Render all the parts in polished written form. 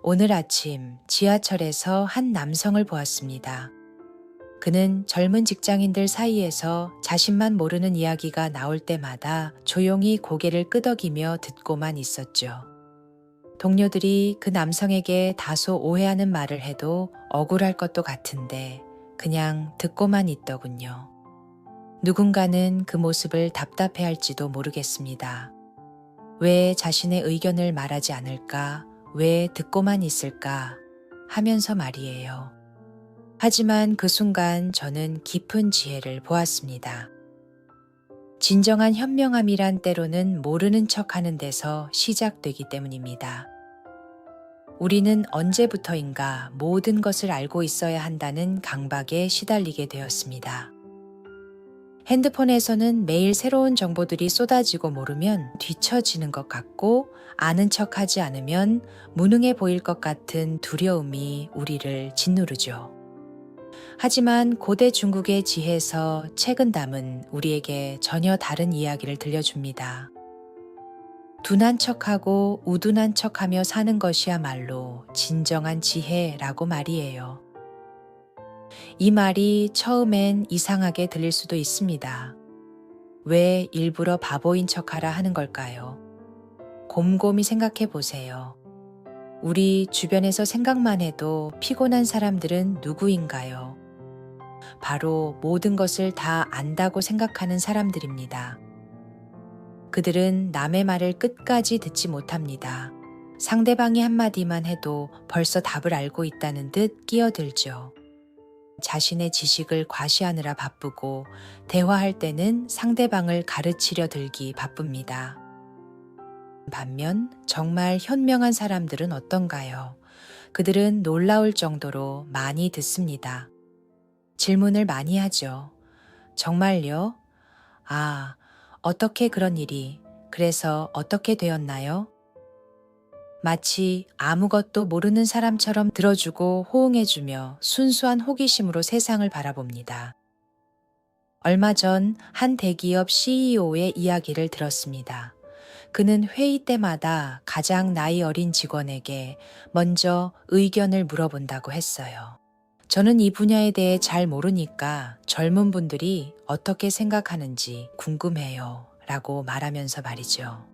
오늘 아침 지하철에서 한 남성을 보았습니다. 그는 젊은 직장인들 사이에서 자신만 모르는 이야기가 나올 때마다 조용히 고개를 끄덕이며 듣고만 있었죠. 동료들이 그 남성에게 다소 오해하는 말을 해도 억울할 것도 같은데 그냥 듣고만 있더군요. 누군가는 그 모습을 답답해할지도 모르겠습니다. 왜 자신의 의견을 말하지 않을까? 왜 듣고만 있을까? 하면서 말이에요. 하지만 그 순간 저는 깊은 지혜를 보았습니다. 진정한 현명함이란 때로는 모르는 척하는 데서 시작되기 때문입니다. 우리는 언제부터인가 모든 것을 알고 있어야 한다는 강박에 시달리게 되었습니다. 핸드폰에서는 매일 새로운 정보들이 쏟아지고 모르면 뒤처지는 것 같고 아는 척하지 않으면 무능해 보일 것 같은 두려움이 우리를 짓누르죠. 하지만 고대 중국의 지혜에서 책은 담은 우리에게 전혀 다른 이야기를 들려줍니다. 둔한 척하고 우둔한 척하며 사는 것이야말로 진정한 지혜라고 말이에요. 이 말이 처음엔 이상하게 들릴 수도 있습니다. 왜 일부러 바보인 척하라 하는 걸까요? 곰곰이 생각해 보세요. 우리 주변에서 생각만 해도 피곤한 사람들은 누구인가요? 바로 모든 것을 다 안다고 생각하는 사람들입니다. 그들은 남의 말을 끝까지 듣지 못합니다. 상대방이 한마디만 해도 벌써 답을 알고 있다는 듯 끼어들죠. 자신의 지식을 과시하느라 바쁘고 대화할 때는 상대방을 가르치려 들기 바쁩니다. 반면 정말 현명한 사람들은 어떤가요? 그들은 놀라울 정도로 많이 듣습니다. 질문을 많이 하죠. 정말요? 아, 어떻게 그런 일이, 그래서 어떻게 되었나요? 마치 아무것도 모르는 사람처럼 들어주고 호응해주며 순수한 호기심으로 세상을 바라봅니다. 얼마 전 한 대기업 CEO의 이야기를 들었습니다. 그는 회의 때마다 가장 나이 어린 직원에게 먼저 의견을 물어본다고 했어요. 저는 이 분야에 대해 잘 모르니까 젊은 분들이 어떻게 생각하는지 궁금해요. 라고 말하면서 말이죠.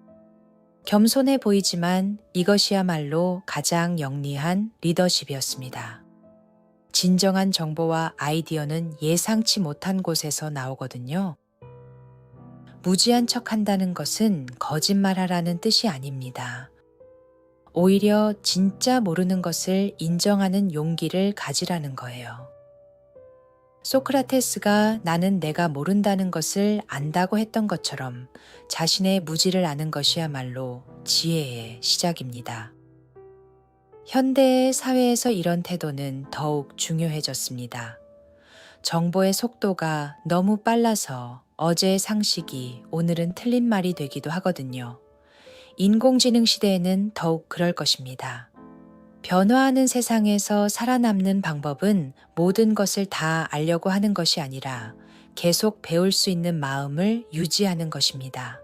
겸손해 보이지만 이것이야말로 가장 영리한 리더십이었습니다. 진정한 정보와 아이디어는 예상치 못한 곳에서 나오거든요. 무지한 척 한다는 것은 거짓말하라는 뜻이 아닙니다. 오히려 진짜 모르는 것을 인정하는 용기를 가지라는 거예요. 소크라테스가 나는 내가 모른다는 것을 안다고 했던 것처럼 자신의 무지를 아는 것이야말로 지혜의 시작입니다. 현대의 사회에서 이런 태도는 더욱 중요해졌습니다. 정보의 속도가 너무 빨라서 어제의 상식이 오늘은 틀린 말이 되기도 하거든요. 인공지능 시대에는 더욱 그럴 것입니다. 변화하는 세상에서 살아남는 방법은 모든 것을 다 알려고 하는 것이 아니라 계속 배울 수 있는 마음을 유지하는 것입니다.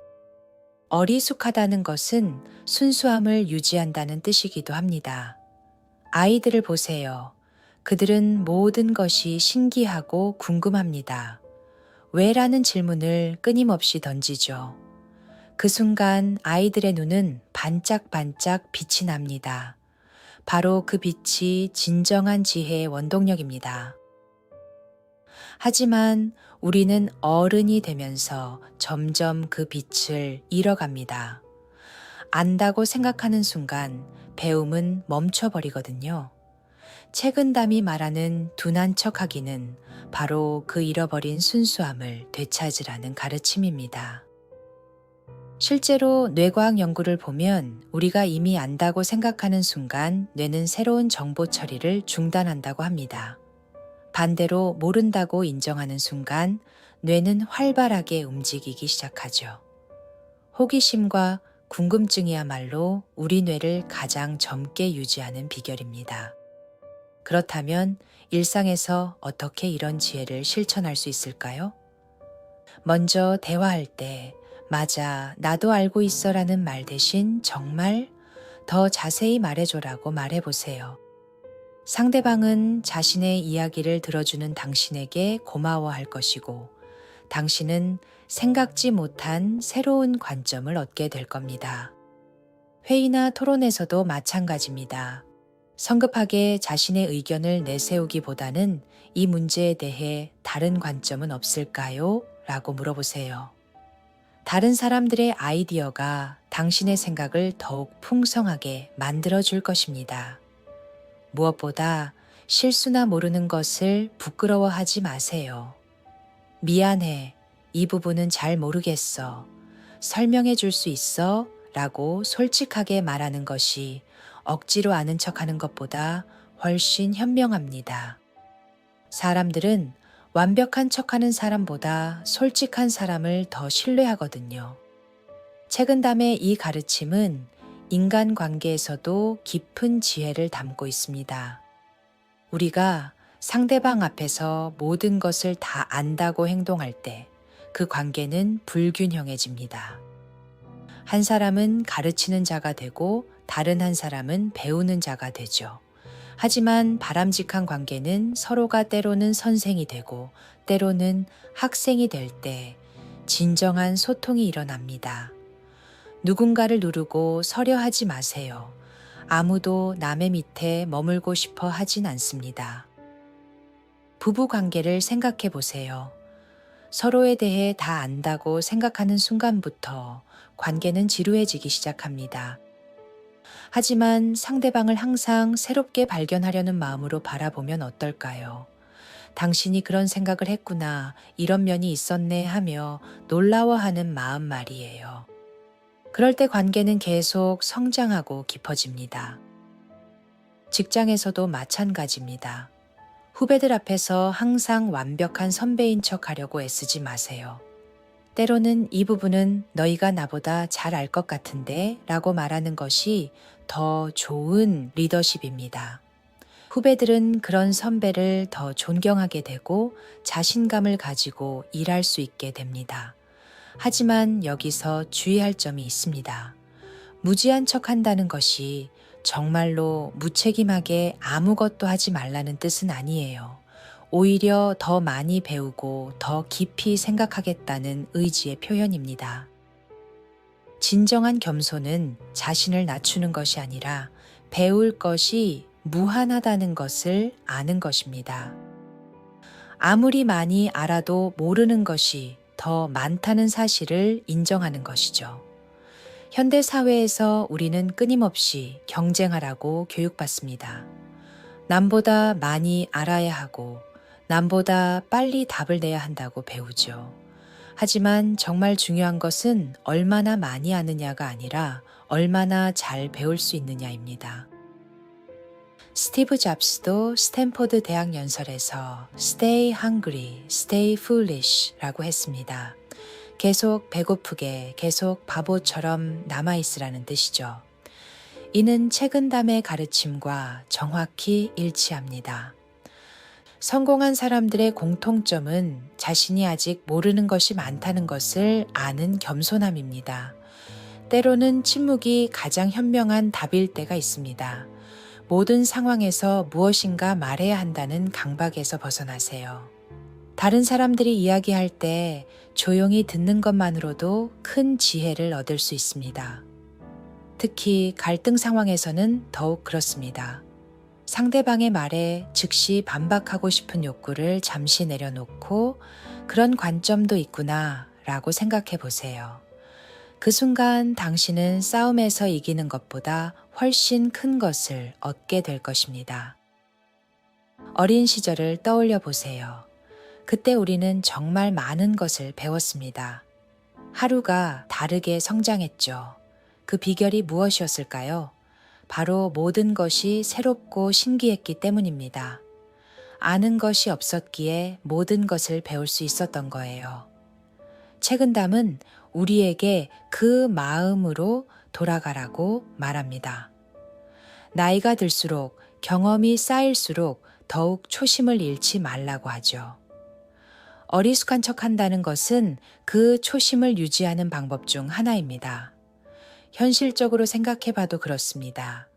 어리숙하다는 것은 순수함을 유지한다는 뜻이기도 합니다. 아이들을 보세요. 그들은 모든 것이 신기하고 궁금합니다. 왜라는 질문을 끊임없이 던지죠. 그 순간 아이들의 눈은 반짝반짝 빛이 납니다. 바로 그 빛이 진정한 지혜의 원동력입니다. 하지만 우리는 어른이 되면서 점점 그 빛을 잃어갑니다. 안다고 생각하는 순간 배움은 멈춰버리거든요. 책은담이 말하는 둔한 척하기는 바로 그 잃어버린 순수함을 되찾으라는 가르침입니다. 실제로 뇌과학 연구를 보면 우리가 이미 안다고 생각하는 순간 뇌는 새로운 정보 처리를 중단한다고 합니다. 반대로 모른다고 인정하는 순간 뇌는 활발하게 움직이기 시작하죠. 호기심과 궁금증이야말로 우리 뇌를 가장 젊게 유지하는 비결입니다. 그렇다면 일상에서 어떻게 이런 지혜를 실천할 수 있을까요? 먼저 대화할 때 맞아, 나도 알고 있어 라는 말 대신 정말 더 자세히 말해줘라고 말해보세요. 상대방은 자신의 이야기를 들어주는 당신에게 고마워할 것이고, 당신은 생각지 못한 새로운 관점을 얻게 될 겁니다. 회의나 토론에서도 마찬가지입니다. 성급하게 자신의 의견을 내세우기보다는 이 문제에 대해 다른 관점은 없을까요? 라고 물어보세요. 다른 사람들의 아이디어가 당신의 생각을 더욱 풍성하게 만들어줄 것입니다. 무엇보다 실수나 모르는 것을 부끄러워하지 마세요. 미안해. 이 부분은 잘 모르겠어. 설명해 줄 수 있어? 라고 솔직하게 말하는 것이 억지로 아는 척하는 것보다 훨씬 현명합니다. 사람들은 완벽한 척하는 사람보다 솔직한 사람을 더 신뢰하거든요. 책은담의 이 가르침은 인간관계에서도 깊은 지혜를 담고 있습니다. 우리가 상대방 앞에서 모든 것을 다 안다고 행동할 때 그 관계는 불균형해집니다. 한 사람은 가르치는 자가 되고 다른 한 사람은 배우는 자가 되죠. 하지만 바람직한 관계는 서로가 때로는 선생이 되고 때로는 학생이 될 때 진정한 소통이 일어납니다. 누군가를 누르고 서려 하지 마세요. 아무도 남의 밑에 머물고 싶어 하진 않습니다. 부부 관계를 생각해 보세요. 서로에 대해 다 안다고 생각하는 순간부터 관계는 지루해지기 시작합니다. 하지만 상대방을 항상 새롭게 발견하려는 마음으로 바라보면 어떨까요? 당신이 그런 생각을 했구나, 이런 면이 있었네 하며 놀라워하는 마음 말이에요. 그럴 때 관계는 계속 성장하고 깊어집니다. 직장에서도 마찬가지입니다. 후배들 앞에서 항상 완벽한 선배인 척 하려고 애쓰지 마세요. 때로는 이 부분은 너희가 나보다 잘 알 것 같은데 라고 말하는 것이 더 좋은 리더십입니다. 후배들은 그런 선배를 더 존경하게 되고 자신감을 가지고 일할 수 있게 됩니다. 하지만 여기서 주의할 점이 있습니다. 무지한 척 한다는 것이 정말로 무책임하게 아무것도 하지 말라는 뜻은 아니에요. 오히려 더 많이 배우고 더 깊이 생각하겠다는 의지의 표현입니다. 진정한 겸손은 자신을 낮추는 것이 아니라 배울 것이 무한하다는 것을 아는 것입니다. 아무리 많이 알아도 모르는 것이 더 많다는 사실을 인정하는 것이죠. 현대 사회에서 우리는 끊임없이 경쟁하라고 교육받습니다. 남보다 많이 알아야 하고 남보다 빨리 답을 내야 한다고 배우죠. 하지만 정말 중요한 것은 얼마나 많이 아느냐가 아니라 얼마나 잘 배울 수 있느냐입니다. 스티브 잡스도 스탠포드 대학 연설에서 Stay hungry, stay foolish 라고 했습니다. 계속 배고프게, 계속 바보처럼 남아있으라는 뜻이죠. 이는 책은담의 가르침과 정확히 일치합니다. 성공한 사람들의 공통점은 자신이 아직 모르는 것이 많다는 것을 아는 겸손함입니다. 때로는 침묵이 가장 현명한 답일 때가 있습니다. 모든 상황에서 무엇인가 말해야 한다는 강박에서 벗어나세요. 다른 사람들이 이야기할 때 조용히 듣는 것만으로도 큰 지혜를 얻을 수 있습니다. 특히 갈등 상황에서는 더욱 그렇습니다. 상대방의 말에 즉시 반박하고 싶은 욕구를 잠시 내려놓고 그런 관점도 있구나 라고 생각해 보세요. 그 순간 당신은 싸움에서 이기는 것보다 훨씬 큰 것을 얻게 될 것입니다. 어린 시절을 떠올려 보세요. 그때 우리는 정말 많은 것을 배웠습니다. 하루가 다르게 성장했죠. 그 비결이 무엇이었을까요? 바로 모든 것이 새롭고 신기했기 때문입니다. 아는 것이 없었기에 모든 것을 배울 수 있었던 거예요. 책은담은 우리에게 그 마음으로 돌아가라고 말합니다. 나이가 들수록 경험이 쌓일수록 더욱 초심을 잃지 말라고 하죠. 어리숙한 척 한다는 것은 그 초심을 유지하는 방법 중 하나입니다. 현실적으로 생각해 봐도 그렇습니다.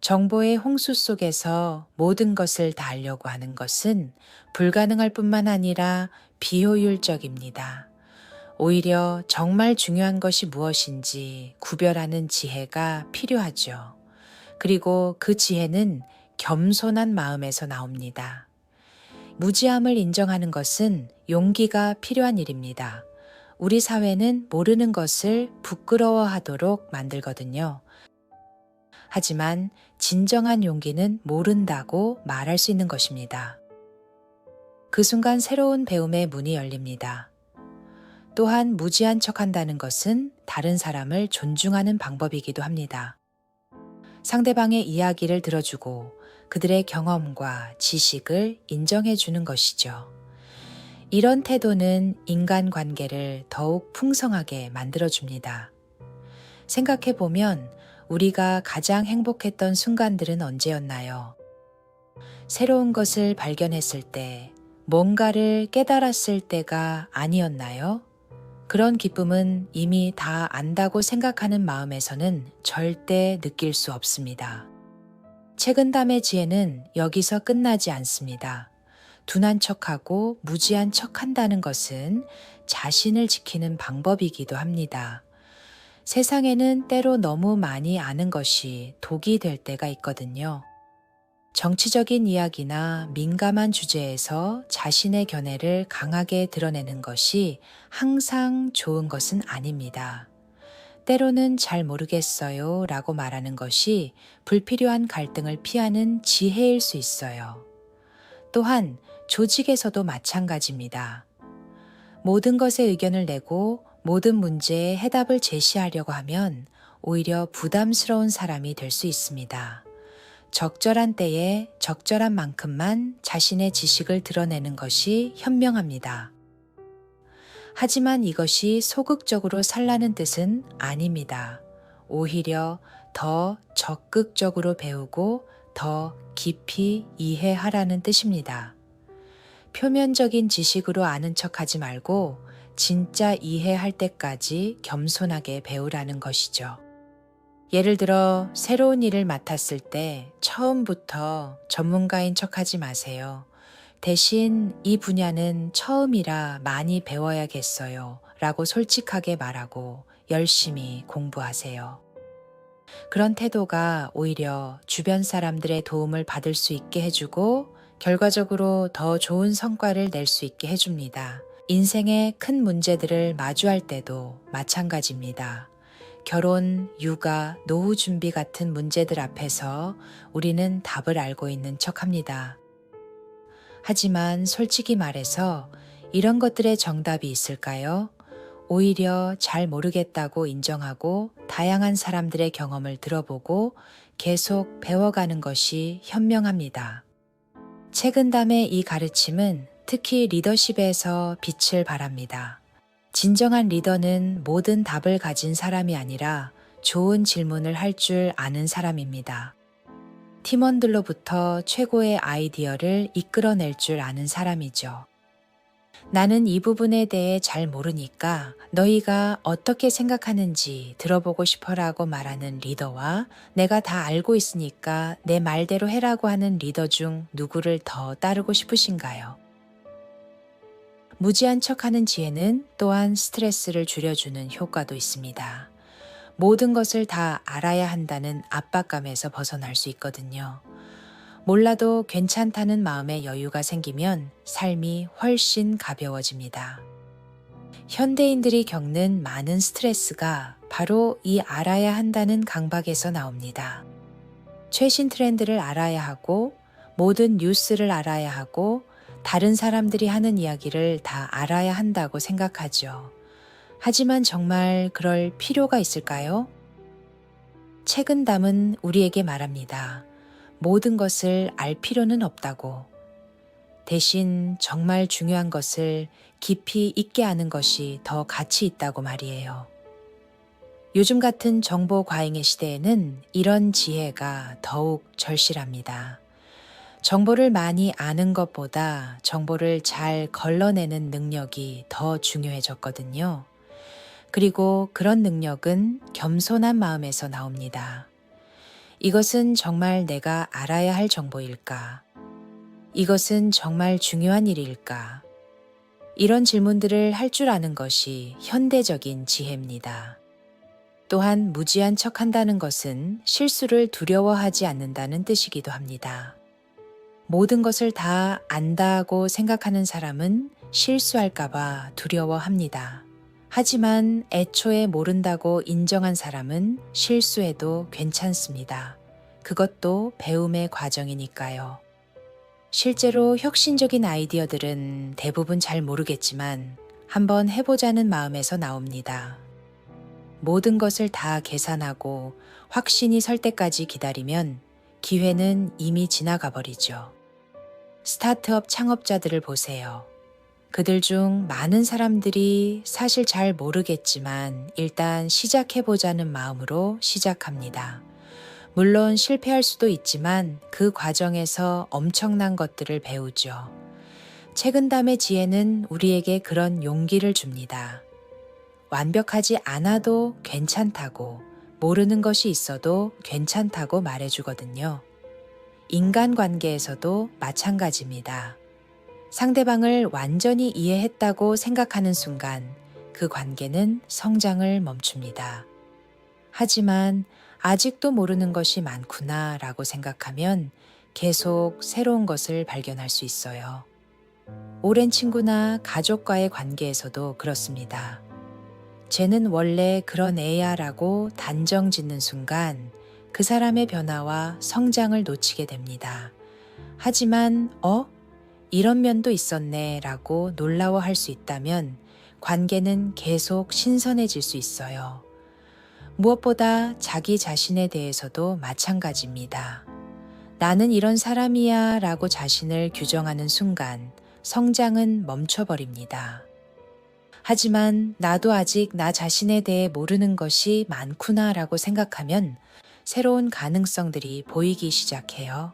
정보의 홍수 속에서 모든 것을 다 알려고 하는 것은 불가능할 뿐만 아니라 비효율적입니다. 오히려 정말 중요한 것이 무엇인지 구별하는 지혜가 필요하죠. 그리고 그 지혜는 겸손한 마음에서 나옵니다. 무지함을 인정하는 것은 용기가 필요한 일입니다. 우리 사회는 모르는 것을 부끄러워하도록 만들거든요. 하지만 진정한 용기는 모른다고 말할 수 있는 것입니다. 그 순간 새로운 배움의 문이 열립니다. 또한 무지한 척한다는 것은 다른 사람을 존중하는 방법이기도 합니다. 상대방의 이야기를 들어주고 그들의 경험과 지식을 인정해 주는 것이죠. 이런 태도는 인간관계를 더욱 풍성하게 만들어줍니다. 생각해 보면 우리가 가장 행복했던 순간들은 언제였나요? 새로운 것을 발견했을 때, 뭔가를 깨달았을 때가 아니었나요? 그런 기쁨은 이미 다 안다고 생각하는 마음에서는 절대 느낄 수 없습니다. 책은담의 지혜는 여기서 끝나지 않습니다. 둔한 척하고 무지한 척한다는 것은 자신을 지키는 방법이기도 합니다. 세상에는 때로 너무 많이 아는 것이 독이 될 때가 있거든요. 정치적인 이야기나 민감한 주제에서 자신의 견해를 강하게 드러내는 것이 항상 좋은 것은 아닙니다. 때로는 잘 모르겠어요 라고 말하는 것이 불필요한 갈등을 피하는 지혜일 수 있어요. 또한 조직에서도 마찬가지입니다. 모든 것에 의견을 내고 모든 문제에 해답을 제시하려고 하면 오히려 부담스러운 사람이 될 수 있습니다. 적절한 때에 적절한 만큼만 자신의 지식을 드러내는 것이 현명합니다. 하지만 이것이 소극적으로 살라는 뜻은 아닙니다. 오히려 더 적극적으로 배우고 더 깊이 이해하라는 뜻입니다. 표면적인 지식으로 아는 척하지 말고 진짜 이해할 때까지 겸손하게 배우라는 것이죠. 예를 들어 새로운 일을 맡았을 때 처음부터 전문가인 척하지 마세요. 대신 이 분야는 처음이라 많이 배워야겠어요 라고 솔직하게 말하고 열심히 공부하세요. 그런 태도가 오히려 주변 사람들의 도움을 받을 수 있게 해주고 결과적으로 더 좋은 성과를 낼 수 있게 해줍니다. 인생의 큰 문제들을 마주할 때도 마찬가지입니다. 결혼, 육아, 노후 준비 같은 문제들 앞에서 우리는 답을 알고 있는 척합니다. 하지만 솔직히 말해서 이런 것들의 정답이 있을까요? 오히려 잘 모르겠다고 인정하고 다양한 사람들의 경험을 들어보고 계속 배워가는 것이 현명합니다. 책은담의 이 가르침은 특히 리더십에서 빛을 발합니다. 진정한 리더는 모든 답을 가진 사람이 아니라 좋은 질문을 할 줄 아는 사람입니다. 팀원들로부터 최고의 아이디어를 이끌어낼 줄 아는 사람이죠. 나는 이 부분에 대해 잘 모르니까 너희가 어떻게 생각하는지 들어보고 싶어라고 말하는 리더와 내가 다 알고 있으니까 내 말대로 해라고 하는 리더 중 누구를 더 따르고 싶으신가요? 무지한 척하는 지혜는 또한 스트레스를 줄여주는 효과도 있습니다. 모든 것을 다 알아야 한다는 압박감에서 벗어날 수 있거든요. 몰라도 괜찮다는 마음의 여유가 생기면 삶이 훨씬 가벼워집니다. 현대인들이 겪는 많은 스트레스가 바로 이 알아야 한다는 강박에서 나옵니다. 최신 트렌드를 알아야 하고 모든 뉴스를 알아야 하고 다른 사람들이 하는 이야기를 다 알아야 한다고 생각하죠. 하지만 정말 그럴 필요가 있을까요? 책은담은 우리에게 말합니다. 모든 것을 알 필요는 없다고. 대신 정말 중요한 것을 깊이 있게 아는 것이 더 가치 있다고 말이에요. 요즘 같은 정보 과잉의 시대에는 이런 지혜가 더욱 절실합니다. 정보를 많이 아는 것보다 정보를 잘 걸러내는 능력이 더 중요해졌거든요. 그리고 그런 능력은 겸손한 마음에서 나옵니다. 이것은 정말 내가 알아야 할 정보일까? 이것은 정말 중요한 일일까? 이런 질문들을 할 줄 아는 것이 현대적인 지혜입니다. 또한 무지한 척 한다는 것은 실수를 두려워하지 않는다는 뜻이기도 합니다. 모든 것을 다 안다고 생각하는 사람은 실수할까봐 두려워합니다. 하지만 애초에 모른다고 인정한 사람은 실수해도 괜찮습니다. 그것도 배움의 과정이니까요. 실제로 혁신적인 아이디어들은 대부분 잘 모르겠지만 한번 해보자는 마음에서 나옵니다. 모든 것을 다 계산하고 확신이 설 때까지 기다리면 기회는 이미 지나가 버리죠. 스타트업 창업자들을 보세요. 그들 중 많은 사람들이 사실 잘 모르겠지만 일단 시작해보자는 마음으로 시작합니다. 물론 실패할 수도 있지만 그 과정에서 엄청난 것들을 배우죠. 책은담의 지혜는 우리에게 그런 용기를 줍니다. 완벽하지 않아도 괜찮다고, 모르는 것이 있어도 괜찮다고 말해주거든요. 인간관계에서도 마찬가지입니다. 상대방을 완전히 이해했다고 생각하는 순간 그 관계는 성장을 멈춥니다. 하지만 아직도 모르는 것이 많구나 라고 생각하면 계속 새로운 것을 발견할 수 있어요. 오랜 친구나 가족과의 관계에서도 그렇습니다. 쟤는 원래 그런 애야 라고 단정 짓는 순간 그 사람의 변화와 성장을 놓치게 됩니다. 하지만 이런 면도 있었네 라고 놀라워할 수 있다면 관계는 계속 신선해질 수 있어요. 무엇보다 자기 자신에 대해서도 마찬가지입니다. 나는 이런 사람이야 라고 자신을 규정하는 순간 성장은 멈춰버립니다. 하지만 나도 아직 나 자신에 대해 모르는 것이 많구나 라고 생각하면 새로운 가능성들이 보이기 시작해요.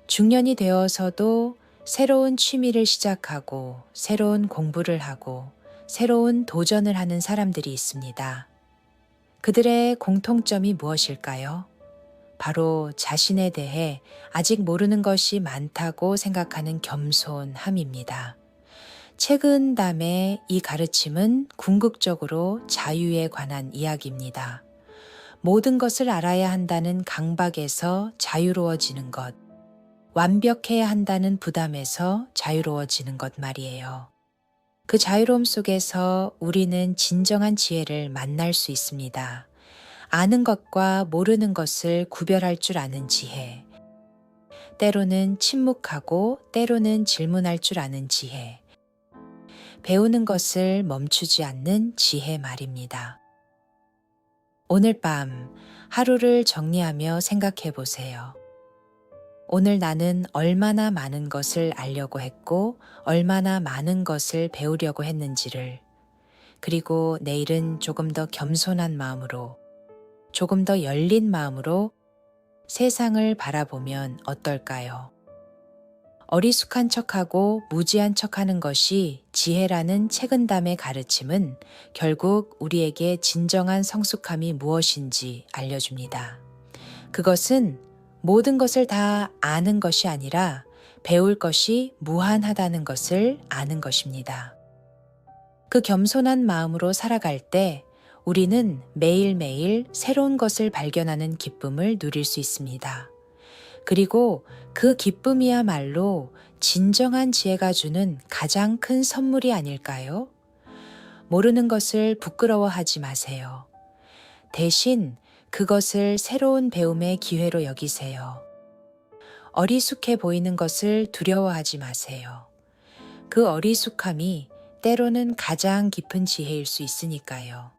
중년이 되어서도 새로운 취미를 시작하고 새로운 공부를 하고 새로운 도전을 하는 사람들이 있습니다. 그들의 공통점이 무엇일까요? 바로 자신에 대해 아직 모르는 것이 많다고 생각하는 겸손함입니다. 책은담의 이 가르침은 궁극적으로 자유에 관한 이야기입니다. 모든 것을 알아야 한다는 강박에서 자유로워지는 것, 완벽해야 한다는 부담에서 자유로워지는 것 말이에요. 그 자유로움 속에서 우리는 진정한 지혜를 만날 수 있습니다. 아는 것과 모르는 것을 구별할 줄 아는 지혜. 때로는 침묵하고 때로는 질문할 줄 아는 지혜. 배우는 것을 멈추지 않는 지혜 말입니다. 오늘 밤 하루를 정리하며 생각해 보세요. 오늘 나는 얼마나 많은 것을 알려고 했고 얼마나 많은 것을 배우려고 했는지를, 그리고 내일은 조금 더 겸손한 마음으로, 조금 더 열린 마음으로 세상을 바라보면 어떨까요? 어리숙한 척하고 무지한 척하는 것이 지혜라는 책은담의 가르침은 결국 우리에게 진정한 성숙함이 무엇인지 알려줍니다. 그것은 모든 것을 다 아는 것이 아니라 배울 것이 무한하다는 것을 아는 것입니다. 그 겸손한 마음으로 살아갈 때 우리는 매일매일 새로운 것을 발견하는 기쁨을 누릴 수 있습니다. 그리고 그 기쁨이야말로 진정한 지혜가 주는 가장 큰 선물이 아닐까요? 모르는 것을 부끄러워하지 마세요. 대신 그것을 새로운 배움의 기회로 여기세요. 어리숙해 보이는 것을 두려워하지 마세요. 그 어리숙함이 때로는 가장 깊은 지혜일 수 있으니까요.